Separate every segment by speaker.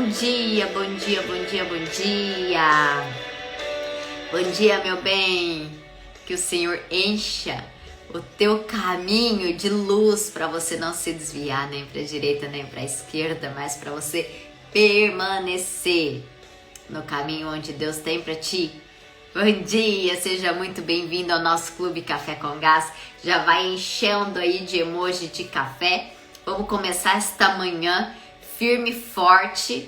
Speaker 1: Bom dia, bom dia, bom dia, bom dia. Bom dia, meu bem. Que o Senhor encha o teu caminho de luz para você não se desviar nem para a direita nem para a esquerda, mas para você permanecer no caminho onde Deus tem para ti. Bom dia, seja muito bem-vindo ao nosso Clube Café com Gás. Já vai enchendo aí de emoji de café. Vamos começar esta manhã firme, forte,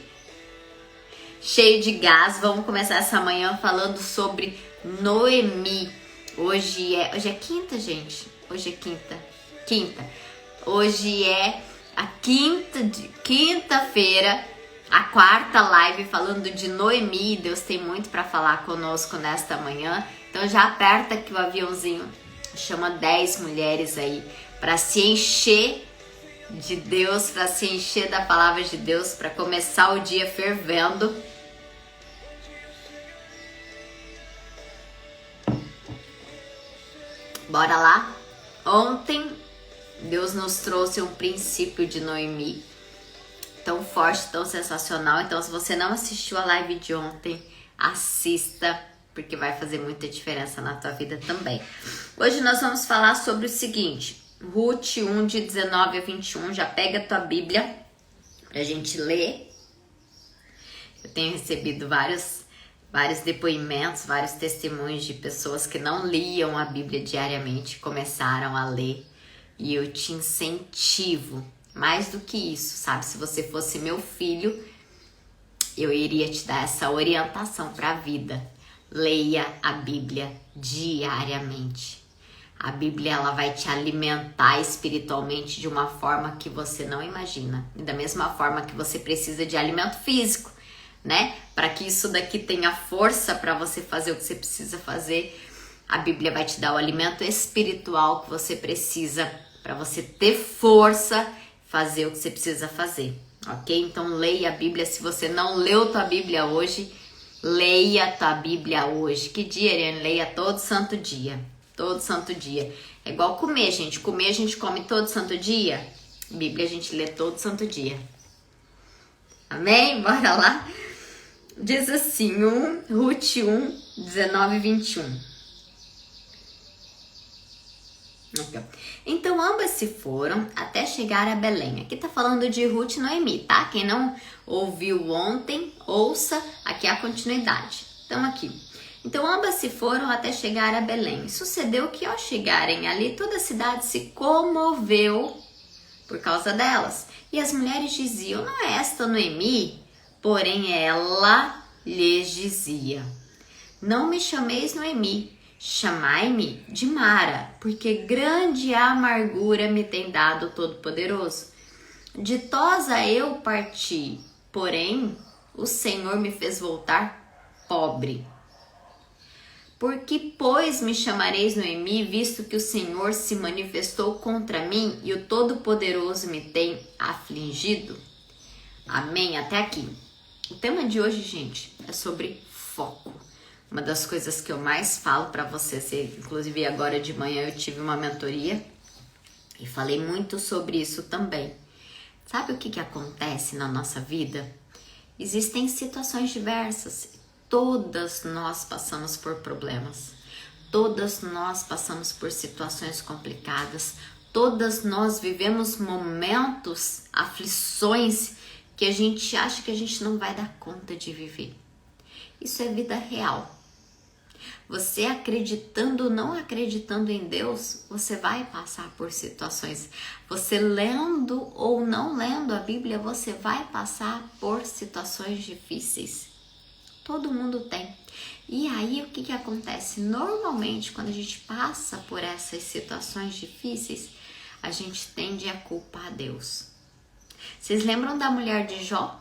Speaker 1: cheio de gás. Vamos começar essa manhã falando sobre Noemi. Hoje é quinta, gente. Hoje é quinta. Hoje é a quinta-feira, a quarta live falando de Noemi. Deus tem muito para falar conosco nesta manhã. Então já aperta aqui o aviãozinho, chama 10 mulheres aí para se encher de Deus, para se encher da palavra de Deus, para começar o dia fervendo. Bora lá? Ontem Deus nos trouxe um princípio de Noemi tão forte, tão sensacional. Então, se você não assistiu a live de ontem, assista, porque vai fazer muita diferença na tua vida também. Hoje nós vamos falar sobre o seguinte: Ruth 1, de 19 a 21. Já pega a tua Bíblia pra gente ler. Eu tenho recebido vários depoimentos, vários testemunhos de pessoas que não liam a Bíblia diariamente, começaram a ler. E eu te incentivo, mais do que isso, sabe? Se você fosse meu filho, eu iria te dar essa orientação para a vida. Leia a Bíblia diariamente. A Bíblia, ela vai te alimentar espiritualmente de uma forma que você não imagina. E da mesma forma que você precisa de alimento físico, né? Para que isso daqui tenha força para você fazer o que você precisa fazer, a Bíblia vai te dar o alimento espiritual que você precisa para você ter força, fazer o que você precisa fazer, ok? Então leia a Bíblia. Se você não leu tua Bíblia hoje, leia a tua Bíblia hoje. Que dia, Ariane? Leia todo santo dia. Todo santo dia. É igual comer, gente. Comer a gente come todo santo dia. Bíblia a gente lê todo santo dia. Amém? Bora lá? Diz assim, Ruth 1, 19 e 21. Então ambas se foram até chegar a Belém. Aqui tá falando de Ruth e Noemi, tá? Quem não ouviu ontem, ouça, aqui a continuidade. Então aqui. Então ambas se foram até chegar a Belém. Sucedeu que ao chegarem ali, toda a cidade se comoveu por causa delas. E as mulheres diziam: não é esta Noemi? Porém ela lhes dizia: não me chameis Noemi, chamai-me de Mara, porque grande amargura me tem dado o Todo-Poderoso. Ditosa eu parti, porém o Senhor me fez voltar pobre. Por que, pois, me chamareis Noemi, visto que o Senhor se manifestou contra mim e o Todo-Poderoso me tem afligido? Amém? Até aqui. O tema de hoje, gente, é sobre foco. Uma das coisas que eu mais falo para vocês, inclusive agora de manhã eu tive uma mentoria e falei muito sobre isso também. Sabe o que acontece na nossa vida? Existem situações diversas. Todas nós passamos por problemas, todas nós passamos por situações complicadas, todas nós vivemos momentos, aflições que a gente acha que a gente não vai dar conta de viver. Isso é vida real. Você acreditando ou não acreditando em Deus, você vai passar por situações. Você lendo ou não lendo a Bíblia, você vai passar por situações difíceis. Todo mundo tem. E aí, o que acontece? Normalmente, quando a gente passa por essas situações difíceis, a gente tende a culpar Deus. Vocês lembram da mulher de Jó?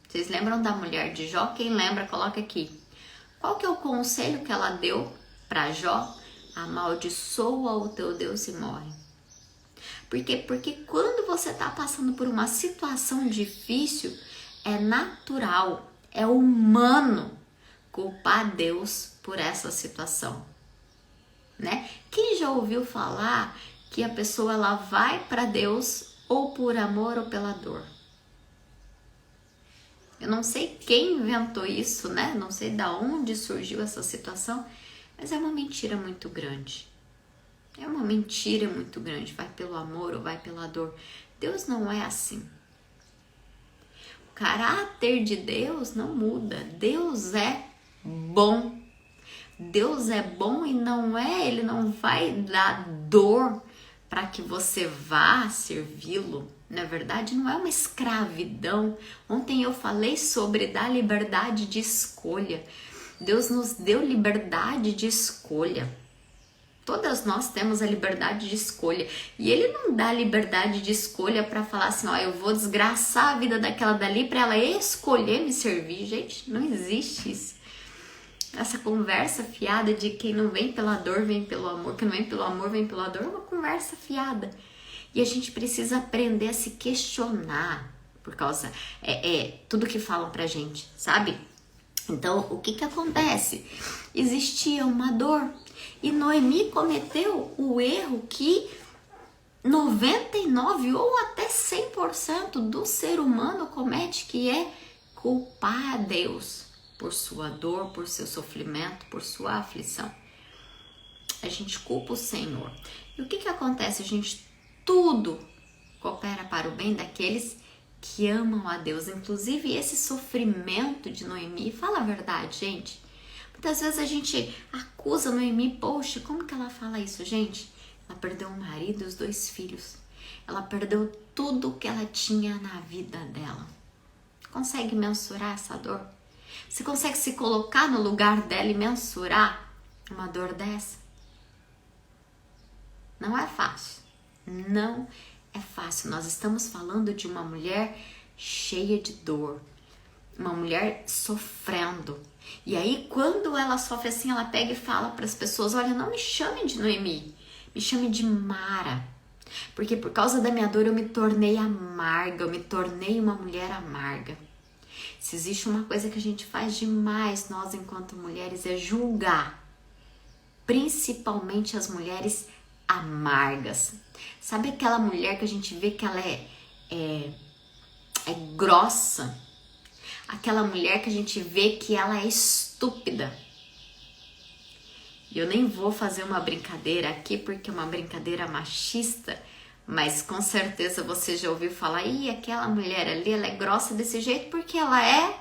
Speaker 1: Vocês lembram da mulher de Jó? Quem lembra, coloca aqui. Qual que é o conselho que ela deu para Jó? Amaldiçoa o teu Deus e morre. Por quê? Porque quando você está passando por uma situação difícil, é natural, é humano culpar Deus por essa situação, né? Quem já ouviu falar que a pessoa ela vai para Deus ou por amor ou pela dor? Eu não sei quem inventou isso, né? Não sei da onde surgiu essa situação, mas é uma mentira muito grande. É uma mentira muito grande. Vai pelo amor ou vai pela dor. Deus não é assim. O caráter de Deus não muda. Deus é bom. Deus é bom e ele não vai dar dor para que você vá servi-lo. Na verdade, não é uma escravidão. Ontem eu falei sobre dar liberdade de escolha. Deus nos deu liberdade de escolha. Todas nós temos a liberdade de escolha. E Ele não dá liberdade de escolha para falar assim, ó, eu vou desgraçar a vida daquela dali para ela escolher me servir. Gente, não existe isso. Essa conversa fiada de quem não vem pela dor, vem pelo amor, quem não vem pelo amor, vem pela dor, é uma conversa fiada. E a gente precisa aprender a se questionar por causa, tudo que falam pra gente, sabe? Então, o que acontece? Existia uma dor e Noemi cometeu o erro que 99% ou até 100% do ser humano comete, que é culpar a Deus por sua dor, por seu sofrimento, por sua aflição. A gente culpa o Senhor. E o que acontece? A gente tudo coopera para o bem daqueles que amam a Deus. Inclusive esse sofrimento de Noemi, fala a verdade, gente. Muitas vezes a gente acusa Noemi, poxa, como que ela fala isso, gente? Ela perdeu o marido e os 2 filhos. Ela perdeu tudo que ela tinha na vida dela. Consegue mensurar essa dor? Você consegue se colocar no lugar dela e mensurar uma dor dessa? Não é fácil. Não é fácil. Nós estamos falando de uma mulher cheia de dor. Uma mulher sofrendo. E aí, quando ela sofre assim, ela pega e fala para as pessoas, olha, não me chame de Noemi, me chame de Mara. Porque por causa da minha dor eu me tornei amarga, eu me tornei uma mulher amarga. Se existe uma coisa que a gente faz demais, nós enquanto mulheres, é julgar. Principalmente as mulheres amargas. Sabe aquela mulher que a gente vê que ela é grossa? Aquela mulher que a gente vê que ela é estúpida. E eu nem vou fazer uma brincadeira aqui, porque é uma brincadeira machista, mas com certeza você já ouviu falar, ih, aquela mulher ali, ela é grossa desse jeito porque ela é...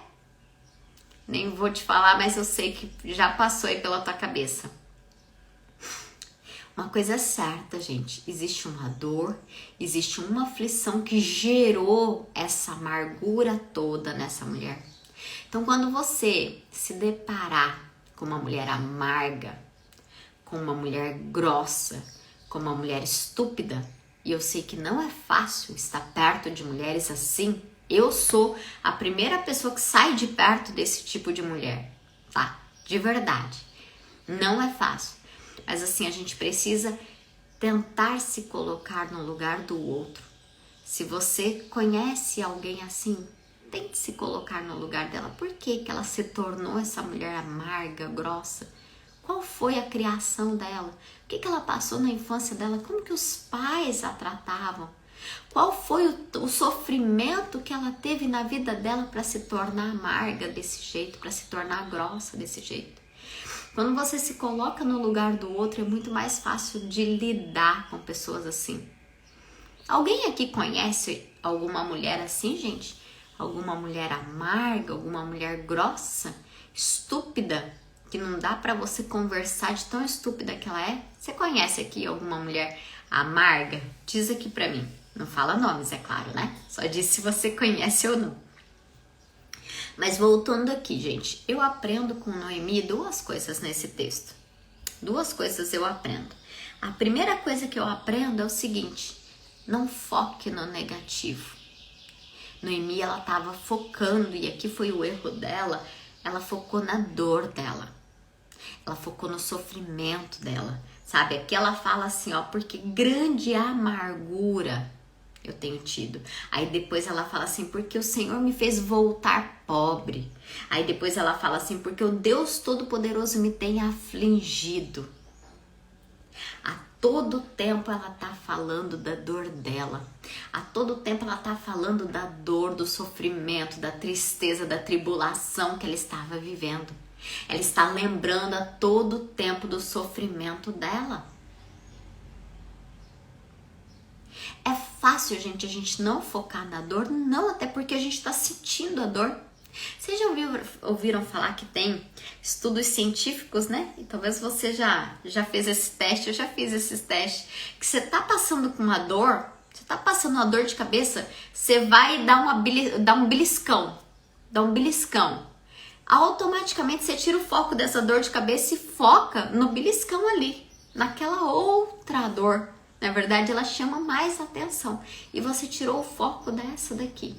Speaker 1: Nem vou te falar, mas eu sei que já passou aí pela tua cabeça. Uma coisa é certa, gente, existe uma dor, existe uma aflição que gerou essa amargura toda nessa mulher. Então, quando você se deparar com uma mulher amarga, com uma mulher grossa, com uma mulher estúpida, e eu sei que não é fácil estar perto de mulheres assim, eu sou a primeira pessoa que sai de perto desse tipo de mulher, tá? De verdade. Não é fácil. Mas assim, a gente precisa tentar se colocar no lugar do outro. Se você conhece alguém assim, tente se colocar no lugar dela. Por que ela se tornou essa mulher amarga, grossa? Qual foi a criação dela? O que ela passou na infância dela? Como que os pais a tratavam? Qual foi o sofrimento que ela teve na vida dela para se tornar amarga desse jeito, para se tornar grossa desse jeito? Quando você se coloca no lugar do outro, é muito mais fácil de lidar com pessoas assim. Alguém aqui conhece alguma mulher assim, gente? Alguma mulher amarga, alguma mulher grossa, estúpida, que não dá pra você conversar de tão estúpida que ela é? Você conhece aqui alguma mulher amarga? Diz aqui pra mim. Não fala nomes, é claro, né? Só diz se você conhece ou não. Mas voltando aqui, gente, eu aprendo com Noemi 2 coisas nesse texto. 2 coisas eu aprendo. A primeira coisa que eu aprendo é o seguinte: não foque no negativo. Noemi, ela estava focando, e aqui foi o erro dela, ela focou na dor dela. Ela focou no sofrimento dela, sabe? Aqui ela fala assim, ó, porque grande amargura eu tenho tido. Aí depois ela fala assim, porque o Senhor me fez voltar pobre. Aí depois ela fala assim, porque o Deus Todo-Poderoso me tem afligido. A todo tempo ela tá falando da dor dela. A todo tempo ela tá falando da dor, do sofrimento, da tristeza, da tribulação que ela estava vivendo. Ela está lembrando a todo tempo do sofrimento dela. É fácil, gente, a gente não focar na dor? Não, até porque a gente está sentindo a dor. Vocês já ouviram falar que tem estudos científicos, né? E talvez você já fez esse teste, eu já fiz esses testes, que você tá passando com uma dor, você tá passando uma dor de cabeça, você vai dar um beliscão, automaticamente você tira o foco dessa dor de cabeça e foca no beliscão ali, naquela outra dor. Na verdade, ela chama mais atenção e você tirou o foco dessa daqui.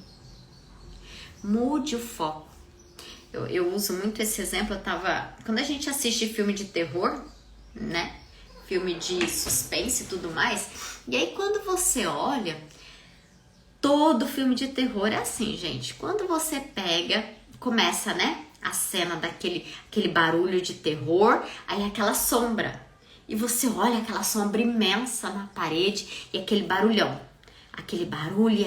Speaker 1: Mude o foco. Eu uso muito esse exemplo. Quando a gente assiste filme de terror, né? Filme de suspense e tudo mais. E aí quando você olha, todo filme de terror é assim, gente. Quando você começa, né? A cena aquele barulho de terror, aí aquela sombra. E você olha aquela sombra imensa na parede e aquele barulhão. Aquele barulho e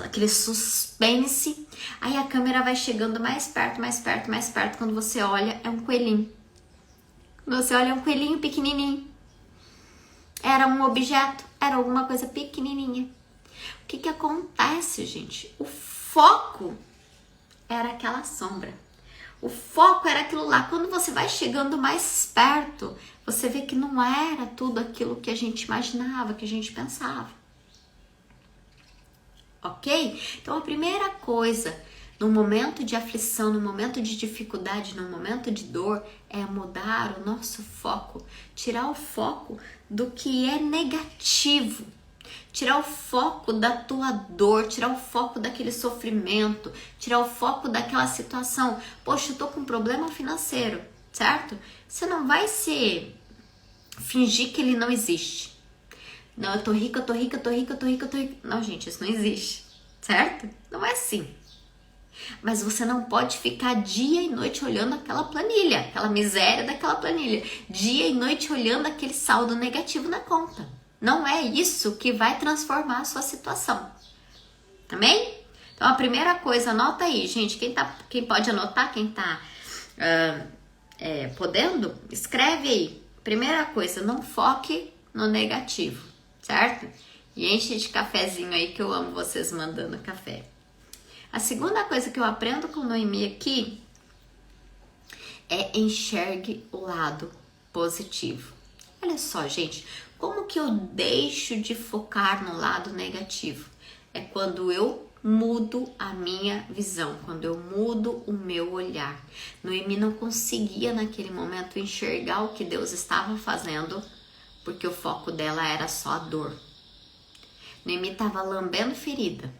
Speaker 1: aquele suspense. Aí a câmera vai chegando mais perto. Quando você olha, é um coelhinho. Você olha, é um coelhinho pequenininho. Era um objeto, era alguma coisa pequenininha. O que acontece, gente? O foco era aquela sombra. O foco era aquilo lá. Quando você vai chegando mais perto, você vê que não era tudo aquilo que a gente imaginava, que a gente pensava. Ok? Então a primeira coisa, no momento de aflição, no momento de dificuldade, no momento de dor, é mudar o nosso foco. Tirar o foco do que é negativo. Tirar o foco da tua dor, tirar o foco daquele sofrimento, tirar o foco daquela situação. Poxa, eu tô com um problema financeiro, certo? Você não vai fingir que ele não existe. Não, eu tô rica. Não, gente, isso não existe, certo? Não é assim. Mas você não pode ficar dia e noite olhando aquela planilha, aquela miséria daquela planilha. Dia e noite olhando aquele saldo negativo na conta. Não é isso que vai transformar a sua situação. Amém? Então a primeira coisa, anota aí, gente. Quem pode anotar, quem tá podendo, escreve aí. Primeira coisa, não foque no negativo, certo? E enche de cafezinho aí, que eu amo vocês mandando café. A segunda coisa que eu aprendo com Noemi aqui é enxergue o lado positivo. Olha só, gente, como que eu deixo de focar no lado negativo? É quando eu mudo a minha visão, quando eu mudo o meu olhar. Noemi não conseguia naquele momento enxergar o que Deus estava fazendo, porque o foco dela era só a dor. Noemi estava lambendo ferida.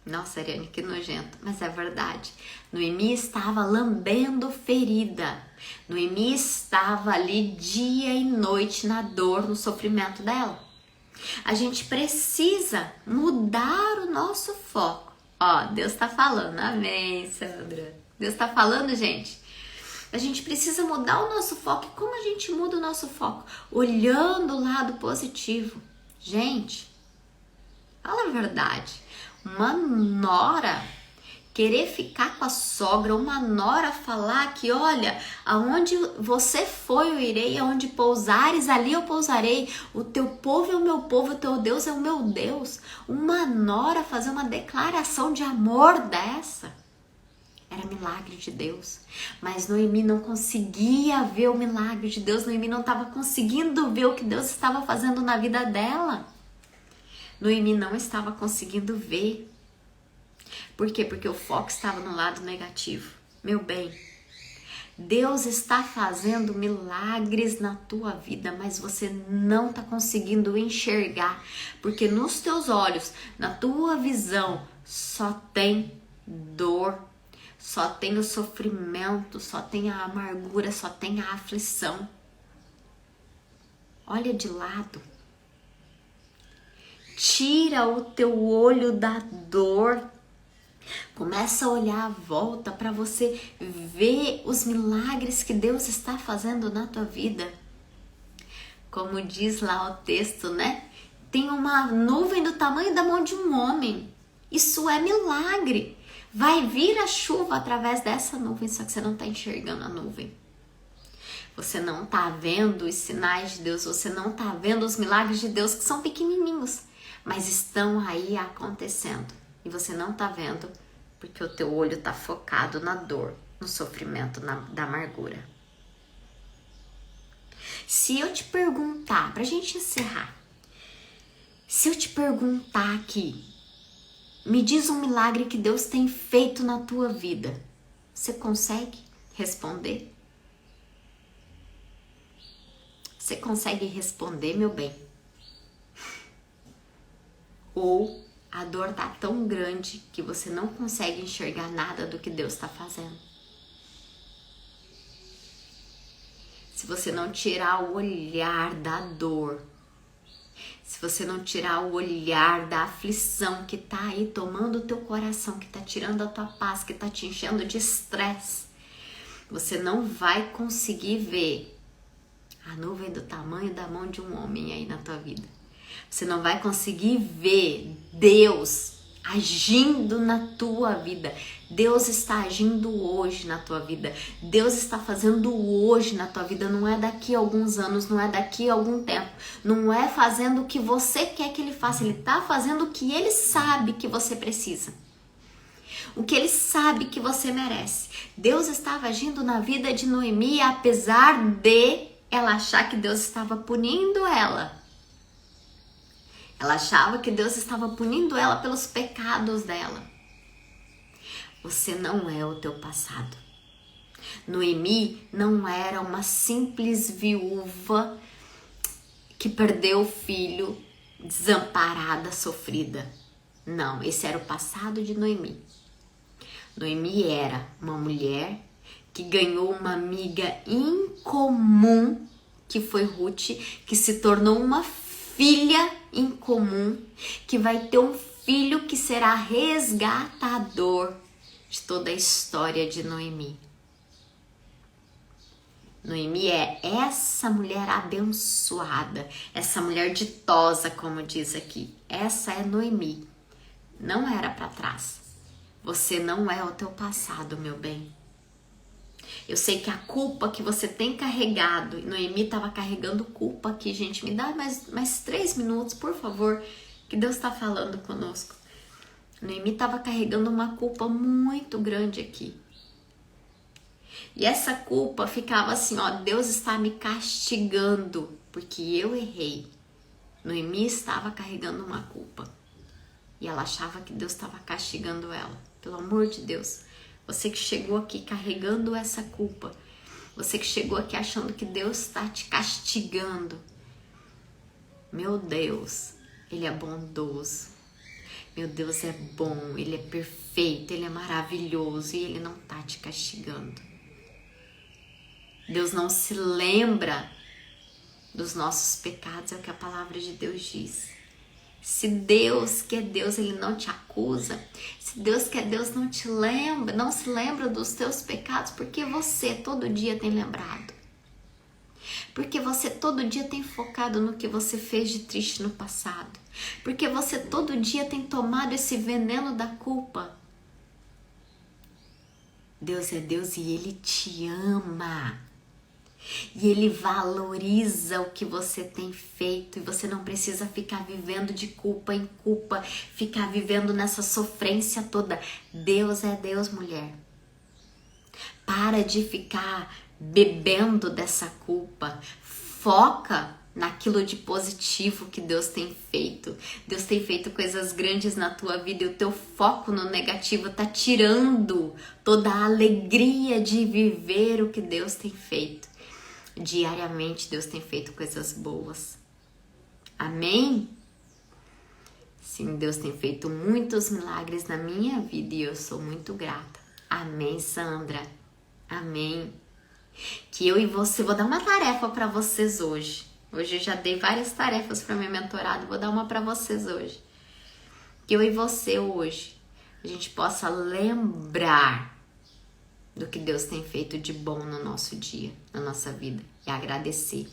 Speaker 1: Nossa, Ariane, que nojento, mas é verdade. Noemi estava lambendo ferida. Noemi estava ali dia e noite na dor, no sofrimento dela. A gente precisa mudar o nosso foco. Ó, Deus tá falando, amém, Sandra. Deus tá falando, gente. A gente precisa mudar o nosso foco. E como a gente muda o nosso foco? Olhando o lado positivo. Gente, fala a verdade. Uma nora querer ficar com a sogra, uma nora falar que, olha, aonde você foi eu irei, aonde pousares, ali eu pousarei, o teu povo é o meu povo, o teu Deus é o meu Deus. Uma nora fazer uma declaração de amor dessa. Era milagre de Deus. Mas Noemi não conseguia ver o milagre de Deus, Noemi não estava conseguindo ver o que Deus estava fazendo na vida dela. Noemi não estava conseguindo ver. Por quê? Porque o foco estava no lado negativo. Meu bem, Deus está fazendo milagres na tua vida, mas você não está conseguindo enxergar. Porque nos teus olhos, na tua visão, só tem dor, só tem o sofrimento, só tem a amargura, só tem a aflição. Olha de lado. Tira o teu olho da dor. Começa a olhar à volta para você ver os milagres que Deus está fazendo na tua vida. Como diz lá o texto, né? Tem uma nuvem do tamanho da mão de um homem. Isso é milagre. Vai vir a chuva através dessa nuvem, só que você não está enxergando a nuvem. Você não está vendo os sinais de Deus, você não está vendo os milagres de Deus, que são pequenininhos, mas estão aí acontecendo. E você não está vendo porque o teu olho está focado na dor, no sofrimento, da amargura. Se eu te perguntar, pra gente encerrar, se eu te perguntar aqui, me diz um milagre que Deus tem feito na tua vida, você consegue responder? Você consegue responder, meu bem? Ou a dor tá tão grande que você não consegue enxergar nada do que Deus está fazendo? Se você não tirar o olhar da dor, se você não tirar o olhar da aflição que tá aí tomando o teu coração, que tá tirando a tua paz, que tá te enchendo de estresse, você não vai conseguir ver a nuvem do tamanho da mão de um homem aí na tua vida. Você não vai conseguir ver Deus agindo na tua vida. Deus está agindo hoje na tua vida. Deus está fazendo hoje na tua vida. Não é daqui a alguns anos, não é daqui a algum tempo. Não é fazendo o que você quer que Ele faça. Ele está fazendo o que Ele sabe que você precisa. O que Ele sabe que você merece. Deus estava agindo na vida de Noemi, apesar de ela achar que Deus estava punindo ela. Ela achava que Deus estava punindo ela pelos pecados dela. Você não é o teu passado. Noemi não era uma simples viúva que perdeu o filho, desamparada, sofrida. Não, esse era o passado de Noemi. Noemi era uma mulher que ganhou uma amiga incomum, que foi Ruth, que se tornou uma filha incomum, que vai ter um filho que será resgatador de toda a história de Noemi. Noemi é essa mulher abençoada, essa mulher ditosa, como diz aqui. Essa é Noemi. Não era para trás. Você não é o teu passado, meu bem. Eu sei que a culpa que você tem carregado, Noemi estava carregando culpa aqui, gente. Me dá mais 3 minutos, por favor, que Deus está falando conosco. Noemi estava carregando uma culpa muito grande aqui. E essa culpa ficava assim, ó, Deus está me castigando porque eu errei. Noemi estava carregando uma culpa. E ela achava que Deus estava castigando ela. Pelo amor de Deus. Você que chegou aqui carregando essa culpa. Você que chegou aqui achando que Deus está te castigando. Meu Deus, Ele é bondoso. Meu Deus é bom, Ele é perfeito, Ele é maravilhoso e Ele não está te castigando. Deus não se lembra dos nossos pecados, é o que a palavra de Deus diz. Se Deus, que é Deus, Ele não te acusa, se Deus, que é Deus, não te lembra, não se lembra dos teus pecados, porque você todo dia tem lembrado. Porque você todo dia tem focado no que você fez de triste no passado. Porque você todo dia tem tomado esse veneno da culpa. Deus é Deus e Ele te ama. E Ele valoriza o que você tem feito. E você não precisa ficar vivendo de culpa em culpa. Ficar vivendo nessa sofrência toda. Deus é Deus, mulher. Para de ficar bebendo dessa culpa. Foca naquilo de positivo que Deus tem feito. Deus tem feito coisas grandes na tua vida e o teu foco no negativo tá tirando toda a alegria de viver o que Deus tem feito. Diariamente Deus tem feito coisas boas. Amém? Sim, Deus tem feito muitos milagres na minha vida e eu sou muito grata. Amém, Sandra? Amém. Que eu e você, vou dar uma tarefa para vocês hoje. Hoje eu já dei várias tarefas para minha mentorada, vou dar uma para vocês hoje. Que eu e você hoje, a gente possa lembrar do que Deus tem feito de bom no nosso dia, na nossa vida, e agradecer.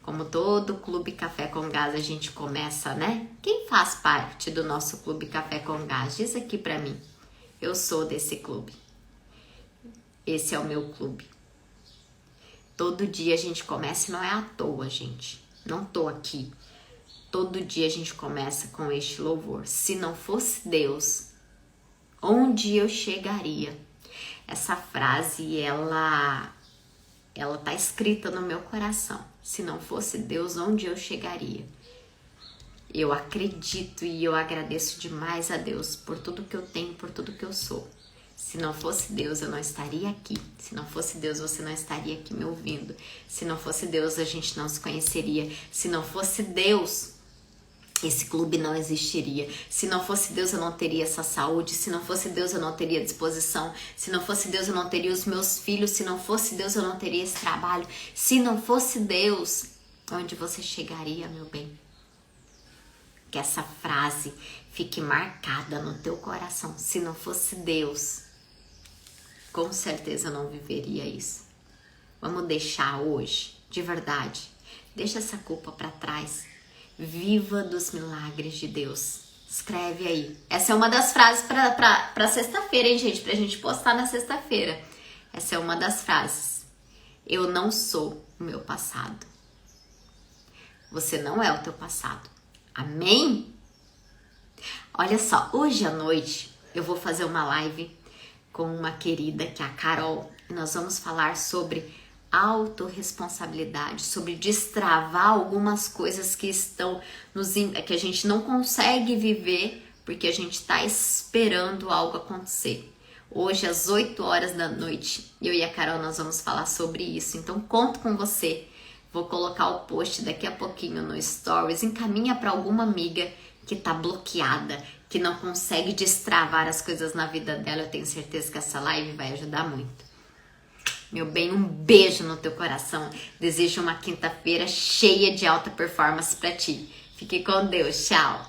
Speaker 1: Como todo Clube Café com Gás, a gente começa, né? Quem faz parte do nosso Clube Café com Gás? Diz aqui pra mim. Eu sou desse clube. Esse é o meu clube. Todo dia a gente começa e não é à toa, gente. Não tô aqui. Todo dia a gente começa com este louvor. Se não fosse Deus, onde eu chegaria? Essa frase, ela tá escrita no meu coração. Se não fosse Deus, onde eu chegaria? Eu acredito e eu agradeço demais a Deus por tudo que eu tenho, por tudo que eu sou. Se não fosse Deus, eu não estaria aqui. Se não fosse Deus, você não estaria aqui me ouvindo. Se não fosse Deus, a gente não se conheceria. Se não fosse Deus, esse clube não existiria. Se não fosse Deus, eu não teria essa saúde. Se não fosse Deus, eu não teria disposição. Se não fosse Deus, eu não teria os meus filhos. Se não fosse Deus, eu não teria esse trabalho. Se não fosse Deus, onde você chegaria, meu bem? Que essa frase fique marcada no teu coração. Se não fosse Deus, com certeza eu não viveria isso. Vamos deixar hoje, de verdade. Deixa essa culpa para trás. Viva dos milagres de Deus. Escreve aí. Essa é uma das frases para sexta-feira, hein, gente? Pra gente postar na sexta-feira. Essa é uma das frases. Eu não sou o meu passado. Você não é o teu passado. Amém? Olha só, hoje à noite eu vou fazer uma live com uma querida que é a Carol. E nós vamos falar sobre autorresponsabilidade, sobre destravar algumas coisas que estão que a gente não consegue viver porque a gente está esperando algo acontecer. Hoje às 8 horas da noite, eu e a Carol nós vamos falar sobre isso. Então conto com você. Vou colocar o post daqui a pouquinho no Stories. Encaminha para alguma amiga que tá bloqueada, que não consegue destravar as coisas na vida dela. Eu tenho certeza que essa live vai ajudar muito. Meu bem, um beijo no teu coração. Desejo uma quinta-feira cheia de alta performance para ti. Fique com Deus. Tchau.